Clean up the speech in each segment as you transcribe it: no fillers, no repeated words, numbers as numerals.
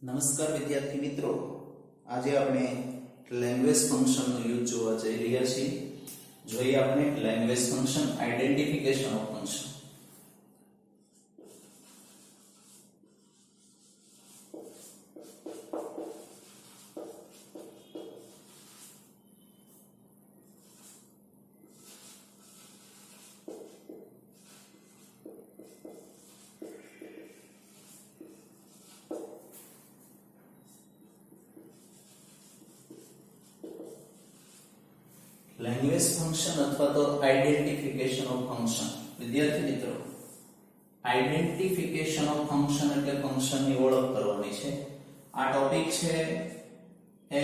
નમસ્કાર વિદ્યાર્થી મિત્રો, આજે આપણે લેંગ્વેજ ફંક્શનનો યુઝ જોવા જઈ રહ્યા છીએ. જોઈએ આપણે language function identification of function. Language function અથવા તો આઇડેન્ટિફિકેશન ઓફ ફંક્શન. વિદ્યાર્થી મિત્રો, આઇડેન્ટિફિકેશન ઓફ ફંક્શન એટલે ફંક્શનની ઓળખ કરવાની છે. આ ટોપિક છે એ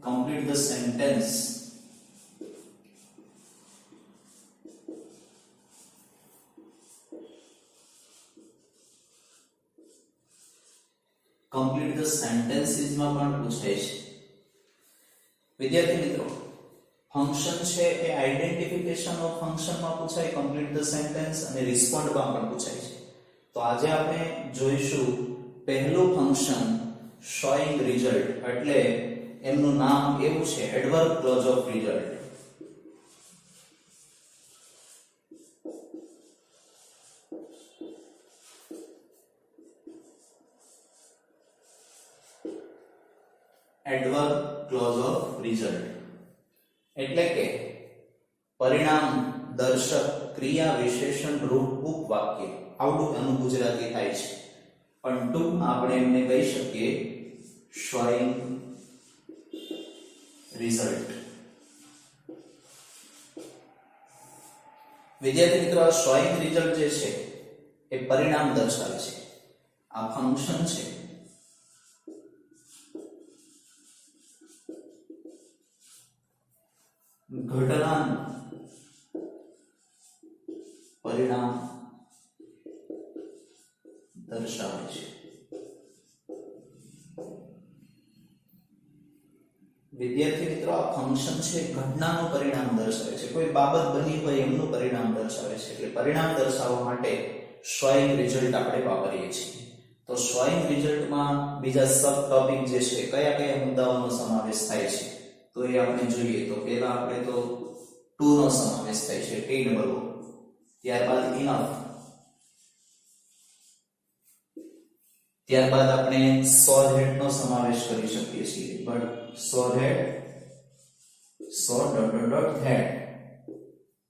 complete the sentence. Complete the sentences માં પણ પૂછાય છે. વિદ્યાર્થી મિત્રો, ફંક્શન છે એ આઇડેન્ટિફિકેશન ઓફ ફંક્શન માં પૂછાય, કમ્પ્લીટ ધ સેન્ટેન્સ અને રિસ્પોન્ડ માં પણ પૂછાય છે. તો આજે આપણે જોઈશું પહેલું ફંક્શન શોઈંગ રિઝલ્ટ, એટલે એમનું નામ એવું છે adverb clause of result. Adverb clause of result એટલે કે પરિણામ દર્શક ક્રિયા વિશેષણ રૂપ ઉપવાક્ય. આવડું એનું ગુજરાતી થાય છે, પણ ટૂંકમાં આપણે એમને કહી શકીએ શોઈંગ રિઝલ્ટ. વિદ્યાર્થી મિત્રો, આ શોઈંગ રિઝલ્ટ જે છે એ પરિણામ દર્શાવે છે. આ ફંક્શન છે ઘટનાનું પરિણામ દર્શાવે છે. વિદ્યાર્થી મિત્રો, આ ફંક્શન છે ઘટનાનું પરિણામ દર્શાવે છે. કોઈ બાબત બની હોય એમનું પરિણામ દર્શાવે છે. એટલે પરિણામ દર્શાવવા માટે શોઈંગ રિઝલ્ટ આપણે વાપરીએ છીએ. તો શોઈંગ રિઝલ્ટમાં બીજા સબ ટોપિક જે છે કયા કયા મુદ્દાઓનો સમાવેશ થાય છે તો એ આપણે જોઈએ. તો પહેલા આપણે તો ટુ નો સમાવેશ થાય છે, ટી ડબલ ઓ. ત્યારબાદ ઇનફ, ત્યારબાદ આપણે સો ધેટ નો સમાવેશ કરી શકીએ છીએ. But so that, so dot dot dot that,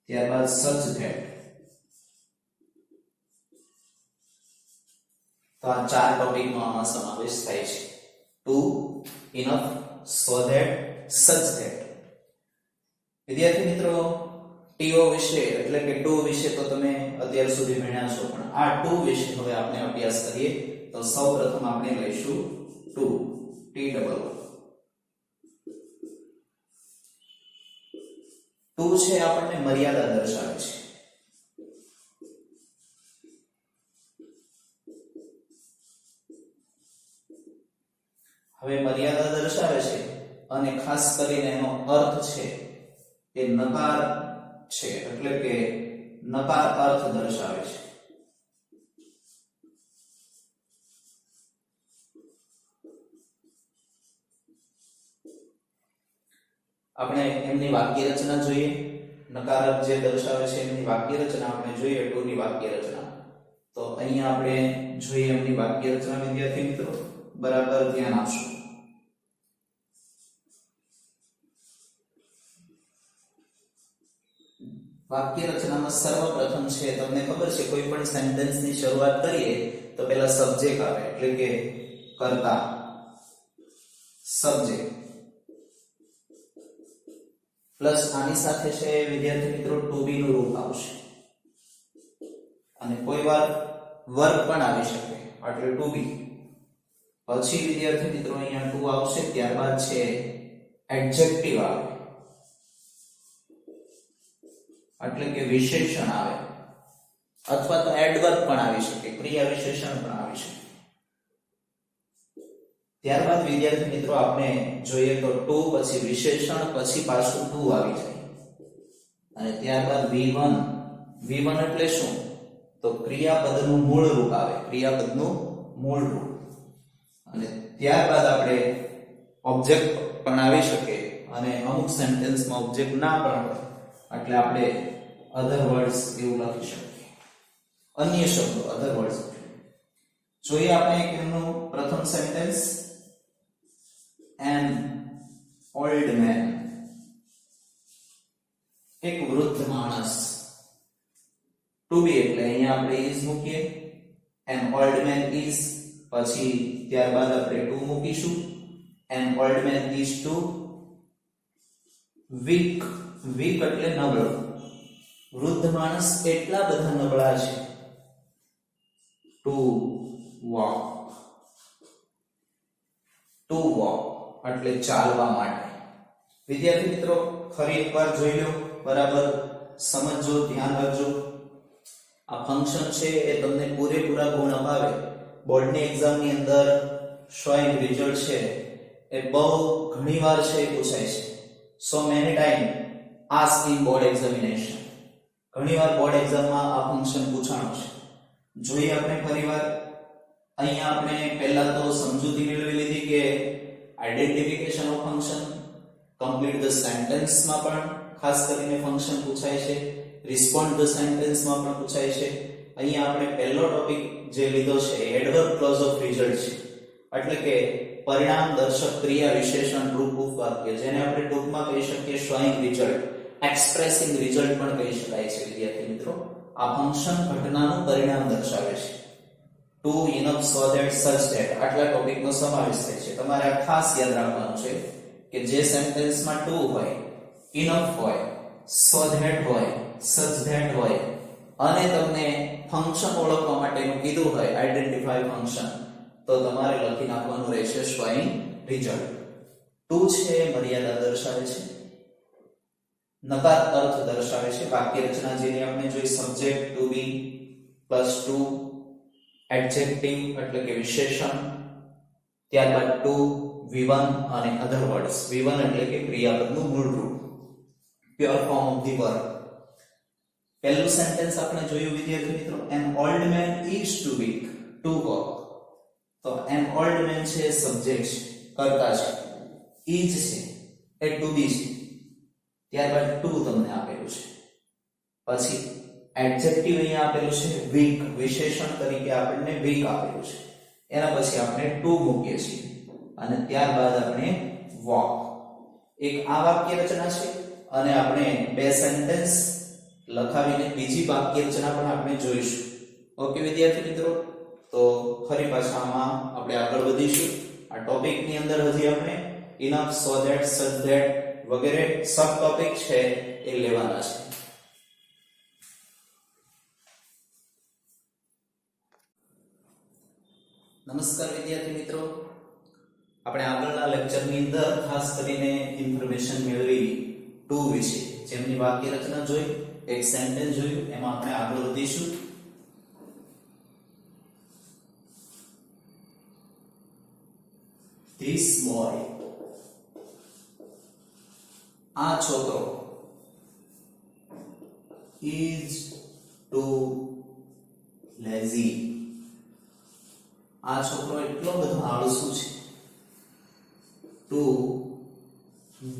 ત્યારબાદ સચ ધેટ. તો આ ચાર ટોપિકનો આમાં સમાવેશ થાય છે. Two, enough, so that, such that. વિદ્યાર્થી મિત્રો, ટીઓ વિશે એટલે કે ટુ વિશે તો તમે અત્યાર સુધી ભણ્યા છો, પણ આ ટુ વિશે હવે આપણે અભ્યાસ કરીએ. તો સૌપ્રથમ આપણે લઈશું too, T double O. Too છે આપણને મર્યાદા દર્શાવે છે. હવે મર્યાદા દર્શાવે છે અને ખાસ કરીને એનો અર્થ છે એ નકાર છે, એટલે કે નકાર અર્થ દર્શાવે છે. આપણે એમની વાક્ય રચના જોઈએ. નકાર અર્થ જે દર્શાવે છે એમની વાક્ય રચના આપણે જોઈએ. ટુ ની વાક્ય રચના તો અહીંયા આપણે જોઈએ એમની વાક્ય રચના. વિદ્યાર્થી મિત્રો, બરાબર ધ્યાન આપશો. વાક્ય રચનામાં સર્વપ્રથમ છે, તમને ખબર છે કોઈ પણ સેન્ટેન્સ ની શરૂઆત કરીએ તો પહેલા સબ્જેક્ટ આવે, એટલે કે કર્તા, સબ્જેક્ટ પ્લસ આની સાથે છે વિદ્યાર્થી મિત્રો ટુ બી નું રૂપ આવશે, અને કોઈ વાર વર્બ પણ આવી શકે, એટલે ટુ બી. પછી વિદ્યાર્થી મિત્રો અહીંયા ટુ આવશે, ત્યારબાદ છે એડજેક્ટિવ આવે, એટલે કે વિશેષણ આવે, અથવા તો એડવર્બ પણ આવી શકે, ક્રિયા વિશેષણ પણ આવી શકે. ત્યારબાદ વિદ્યાર્થી મિત્રો આપણે જોઈએ તો ટુ પછી વિશેષણ, પછી પાછું ટુ આવી જાય, અને ત્યારબાદ V1. V1 એટલે શું? તો ક્રિયાપદનું મૂળ રૂપ આવે, ક્રિયાપદનું મૂળ રૂપ. અને ત્યારબાદ આપણે ઓબ્જેક્ટ પણ આવી શકે અને અમુક સેન્ટેન્સમાં ઓબ્જેક્ટ ના પણ હોય એટલે આપણે અધર વર્ડ્સ એવું લખી શકીએ, અન્ય શબ્દો અધર વર્ડ્સ. જોઈએ આપણે એક એમનું પ્રથમ સેન્ટેન્સ, એન ઓલ્ડ મેન, એક વૃદ્ધ માણસ. ટુ બી એટલે અહીંયા આપણે ઇઝ મૂકીએ, એન ઓલ્ડ મેન ઇઝ, પછી ત્યારબાદ આપણે ટુ મૂકીશું, an old man is too weak. Weak એટલે નબળો. વૃદ્ધ માણસ એટલા બધા નબળા છે. ટુ વોક, ટુ વોક એટલે ચાલવા માટે. વિદ્યાર્થી મિત્રો ફરી એકવાર જોઈ લો, બરાબર સમજજો, ધ્યાન રાખજો. આ ફંક્શન છે એ તમને પૂરેપૂરા ગુણ અપાવે. બોર્ડની એક્ઝામની અંદર શોઈંગ રિઝલ્ટ છે એ બહુ ઘણીવાર છે એ પૂછાય છે. So many time ask in board examination. ઘણીવાર બોર્ડ એક્ઝામમાં આ ફંક્શન પૂછાણું છે. જોઈએ આપણે ફરીવાર. અહીંયા આપણે પહેલા તો સમજૂતી મેળવી લીધી કે identification of function, complete the sentence માં પણ ખાસ કરીને ફંક્શન પૂછાય છે, રિસ્પોન્ડ ધ સેન્ટેન્સ માં પણ પૂછાય છે. અહીંયા આપણે પહેલો ટોપિક જે લીધો છે એડવર્બ ક્લોઝ ઓફ રિઝલ્ટ છે, એટલે કે પરિણામ દર્શક ક્રિયા વિશેષણ રૂપ વાક્ય, જેને આપણે ટૂંકમાં કહી શકીએ શોઈંગ રિઝલ્ટ, એક્સપ્રેસિંગ રિઝલ્ટ પણ કહી શકાય છે. વિદ્યાર્થી મિત્રો આ ફંક્શન ઘટનાનું પરિણામ દર્શાવે છે. Two enough so that such that આટલા ટોપિકનો સમાવેશ થાય છે. તમારે આ ખાસ યાદ રાખવાનું છે કે જે સેન્ટેન્સમાં ટુ હોય, ઇનફ હોય, સો ધેટ હોય, સચ ધેટ હોય અને તમને ફંક્શન ઓળખવા માટેનું કીધું હોય આઈડેન્ટિફાય ફંક્શન, તો તમારે લખી નાખવાનું રહેશે શોઈંગ રિઝલ્ટ. ટુ છે મર્યાદા દર્શાવે છે, નકાર અર્થ દર્શાવે છે. વાક્ય રચના જેની આપણે જોઈ, subject to be plus too, adjective એટલે કે વિશેષણ, ત્યારબાદ ટુ, V1 અને અધર વર્ડ્સ. V1 એટલે કે ક્રિયાપદનું મૂળ રૂપ, pure form of the verb. પહેલું સેન્ટેન્સ આપણે જોયું વિદ્યાર્થી મિત્રો, an old man is too weak to walk. તો એન ઓલ્ડ મેન છે સબ્જેક્ટ છે, કર્તા છે, ઇઝ છે એ ટુ બી છે, ત્યારબાદ ટુ તમને આપેલું છે, પછી એડજેક્ટિવ અહીંયા આપેલું છે વીક, વિશેષણ તરીકે આપણને વીક આપેલું છે, એના પછી આપણે ટુ મૂકીએ છીએ અને ત્યારબાદ આપણે વોક. એક આ વાક્ય રચના છે અને આપણે બે સેન્ટેન્સ લખાવીને બીજી વાક્ય રચના પણ આપણે જોઈશું. ઓકે વિદ્યાર્થી મિત્રો, તો ફરી પાછા આમાં આપણે આગળ વધીશું. આ ટોપિકની અંદર હજી આપણે enough, so that, such that વગેરે સબ ટોપિક છે એ લેવાના છે. નમસ્કાર વિદ્યાર્થી મિત્રો, આપણે આગળના લેક્ચરની અંદર ખાસ કરીને ઇન્ફોર્મેશન મેળવી ટુ વિશે, જેમની વાક્ય રચના જોઈ, એક સેન્ટેન્સ જોયું, એમાં આપણે આગળ વધીશું. This boy, આ છોકરો, is too lazy, આ છોકરો એટલો બધો આળસુ છે. to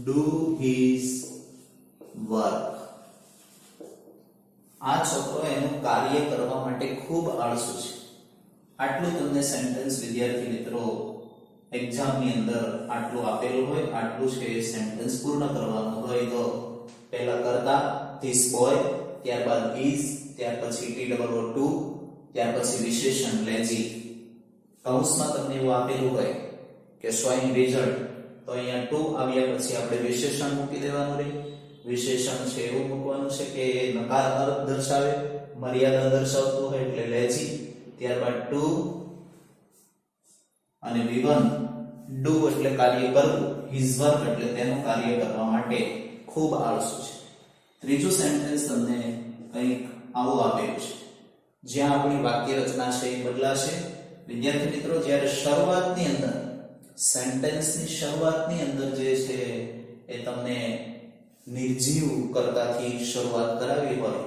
do his work, આ છોકરો એનું કાર્ય કરવા માટે ખૂબ આળસુ છે. આટલું તમને સેન્ટેન્સ વિદ્યાર્થી મિત્રો એક્ઝામની અંદર આટલું આપેલું હોય, આટલું છે એ સેન્ટેન્સ પૂર્ણ કરવાનું હોય. તો પહેલા કરતા ધીસ બોય, ત્યારબાદ ઇઝ, ત્યાર પછી TOO, ત્યાર પછી વિશેષણ લેઝી. કૌંસમાં તમને એવું આપેલું હોય કે શોઈંગ રિઝલ્ટ, તો અહીંયા ટુ આવ્યા પછી આપણે વિશેષણ મૂકી દેવાનું રહે. વિશેષણ છે એવું મૂકવાનું છે કે નકાર અર્થ દર્શાવે, મર્યાદા દર્શાવતું હોય એટલે લેઝી, ત્યારબાદ ટુ અને V1 ડુ એટલે કાર્ય કરવું, હિઝ વર્ક એટલે તેનું કાર્ય કરવા માટે ખૂબ આળસુ છે. ત્રીજું સેન્ટેન્સ તમને કંઈક આવું આપેલું છે, જ્યાં આપણી વાક્ય રચના છે એ બદલાશે. વિદ્યાર્થી મિત્રો જ્યારે શરૂઆતની અંદર, સેન્ટેન્સની શરૂઆતની અંદર જે છે એ તમને નિર્જીવ કર્તાથી શરૂઆત કરાવી હોય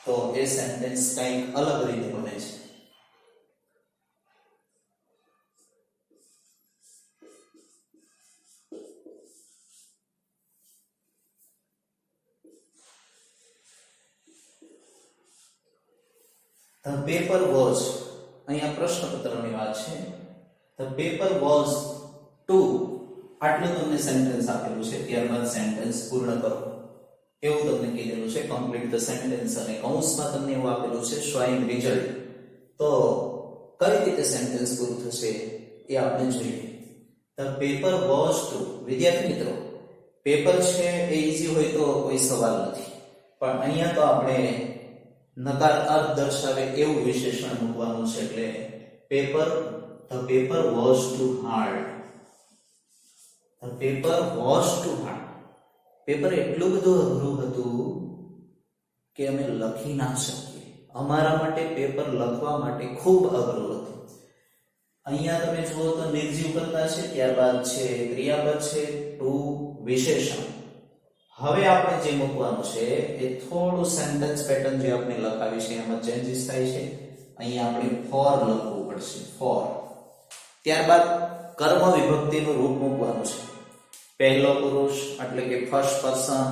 તો એ સેન્ટેન્સ કંઈક અલગ રીતે બને છે. ધ પેપર વોઝ, અહીંયા પ્રશ્નપત્રની વાત છે. ધ પેપર વોઝ ટુ, આટલું તમને સેન્ટેન્સ આપેલું છે, ત્યારબાદ સેન્ટેન્સ પૂર્ણ કરો એવું તમને કીધેલું છે. કમ્પ્લીટ ધ સેન્ટેન્સ, અને કૌંસમાં તમને એવું આપેલું છે શોઈંગ રિઝલ્ટ. તો કઈ રીતે સેન્ટેન્સ પૂરું થશે એ આપણે જોઈએ. ધ પેપર વોઝ ટુ, વિદ્યાર્થી મિત્રો પેપર છે એ ઈઝી હોય તો કોઈ સવાલ નથી, પણ અહીંયા તો આપણે નકાર અર્થ દર્શાવે એવું વિશેષણ મૂકવાનું છે. એટલે paper, the paper was too hard. The paper was too hard, paper એટલું બધું અઘરું હતું કે અમે લખી ના શકીએ. અમારા માટે પેપર લખવા માટે ખૂબ અઘરું હતું. અહીંયા તમે જુઓ તો નિર્જીવ કર્તા છે, ત્યારબાદ છે ક્રિયાપદ છે, ટુ વિશેષણ. હવે આપણે જે મૂકવાનું છે એ થોડું સેન્ટેન્સ પેટર્ન જે આપણે લખાવી છે એમાં ચેન્જીસ થાય છે. અહીંયા આપણે ફોર લખવું પડશે, ફોર. ત્યારબાદ કર્મ વિભક્તિનું રૂપ મૂકવાનું છે. પહેલો પુરુષ એટલે કે ફર્સ્ટ પર્સન,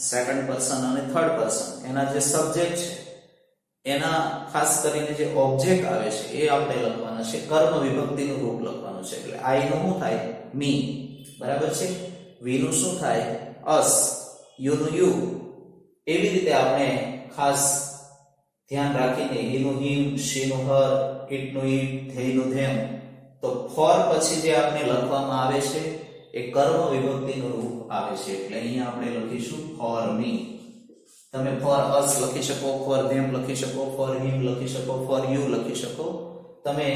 સેકન્ડ પર્સન અને થર્ડ પર્સન, એના જે સબ્જેક્ટ છે એના ખાસ કરીને જે ઓબ્જેક્ટ આવે છે એ આપણે લખવાના છે. કર્મ વિભક્તિનું રૂપ લખવાનું છે. એટલે આઈ નું શું થાય? મી, બરાબર છે. વી નું શું થાય? અસ. યુ નું યુ. એવી રીતે આપણે ખાસ ધ્યાન રાખીને હી નું હિમ, શી નું હર, ઇટ નું ઇટ, ધેય નું ધેમ. તો ફોર પછી જે આપણે લખવામાં આવે છે એ કર્મ વિભક્તિનું રૂપ આવે છે. એટલે અહીંયા આપણે લખીશું ફોર મી. તમે ફોર અસ લખી શકો, ફોર ધેમ લખી શકો, ફોર હિમ લખી શકો, ફોર યુ લખી શકો. તમે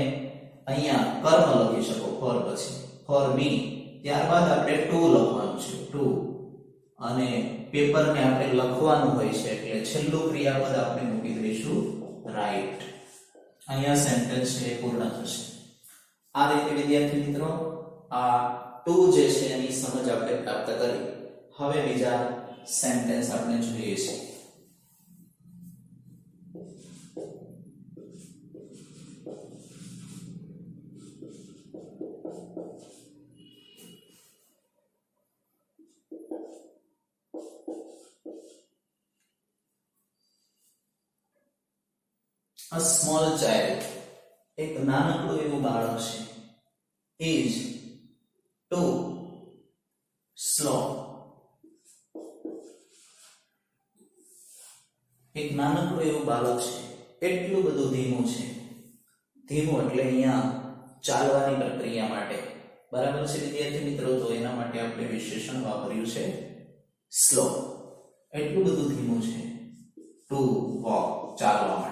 અહીંયા કર્મ લખી શકો ફોર પછી, ફોર મી. ત્યારબાદ આપણે ટુ લખવાનું છે, ટુ. અને પેપરને આપણે લખવાનું હોય છે એટલે છેલ્લું ક્રિયાપદ આપણે મૂકી દઈશું રાઈટ. અહીંયા સેન્ટેન્સ છે એ પૂર્ણ થશે. આ રીતે વિદ્યાર્થી મિત્રો આ ટુ જે છે એની સમજ આપણે પ્રાપ્ત કરી. હવે બીજા સેન્ટેન્સ આપણે જોઈએ છે. A small child, એક નાનકડું એવું બાળક છે, is too slow. એક નાનકડું એવું બાળક છે એટલું બધું ધીમું છે. ધીમું એટલે અહીંયા ચાલવાની પ્રક્રિયા માટે, બરાબર છે વિદ્યાર્થી મિત્રો. તો એના માટે આપણે વિશેષણ વાપર્યું છે સ્લો. એટલું બધું ધીમું છે ટુ વોક, ચાલવા માટે.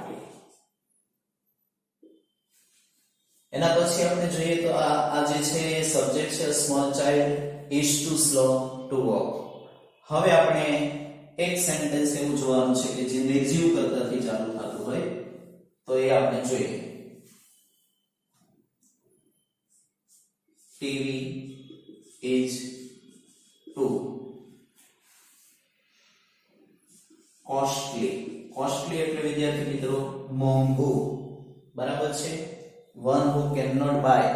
એના પછી આપણે જોઈએ તો આ જે છે સબ્જેક્ટ છે small child is two slow to walk. હવે આપણે એક સેન્ટેન્સ એવું જોવાનું છે કે જે નિર્જીવ કર્તાથી ચાલુ થતું હોય, તો એ આપણે જોઈએ. TV is too costly. Costly એટલે વિદ્યાર્થી મિત્રો મોંઘું, બરાબર છે. One who can not buy,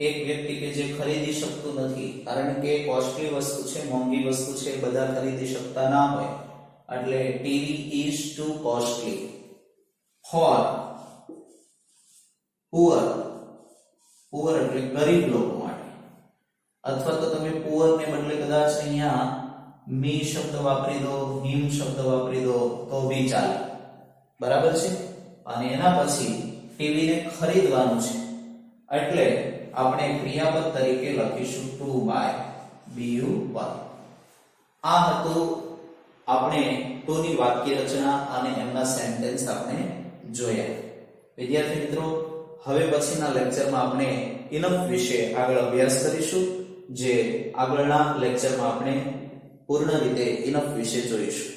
એક વ્યક્તિ કે જે ખરીદી શકતું નથી, કારણ કે કોસ્ટલી વસ્તુ છે, મોંઘી વસ્તુ છે, બધા ખરીદી શકતા ના હોય. એટલે TV is too costly. For poor, poor એટલે ગરીબ લોકો માટે. અથવા તો તમે પુઅર ને બદલે કદાચ અહીંયા મી શબ્દ વાપરી દો, હિમ શબ્દ વાપરી દો તો બી ચાલે, બરાબર છે. અને એના પછી ટીવી ને ખરીદવાનું છે એટલે આપણે ક્રિયાપદ તરીકે લખીશું ટુ બાય, BU બાય. આ હતું આપણે ટુ ની વાક્ય રચના અને એમના સેન્ટેન્સ આપણે જોયા. વિદ્યાર્થી મિત્રો હવે પછીના લેક્ચરમાં આપણે ઇનફ વિશે આગળ અભ્યાસ કરીશું, જે આગળના લેક્ચરમાં આપણે પૂર્ણ રીતે ઇનફ વિશે જોઈશું.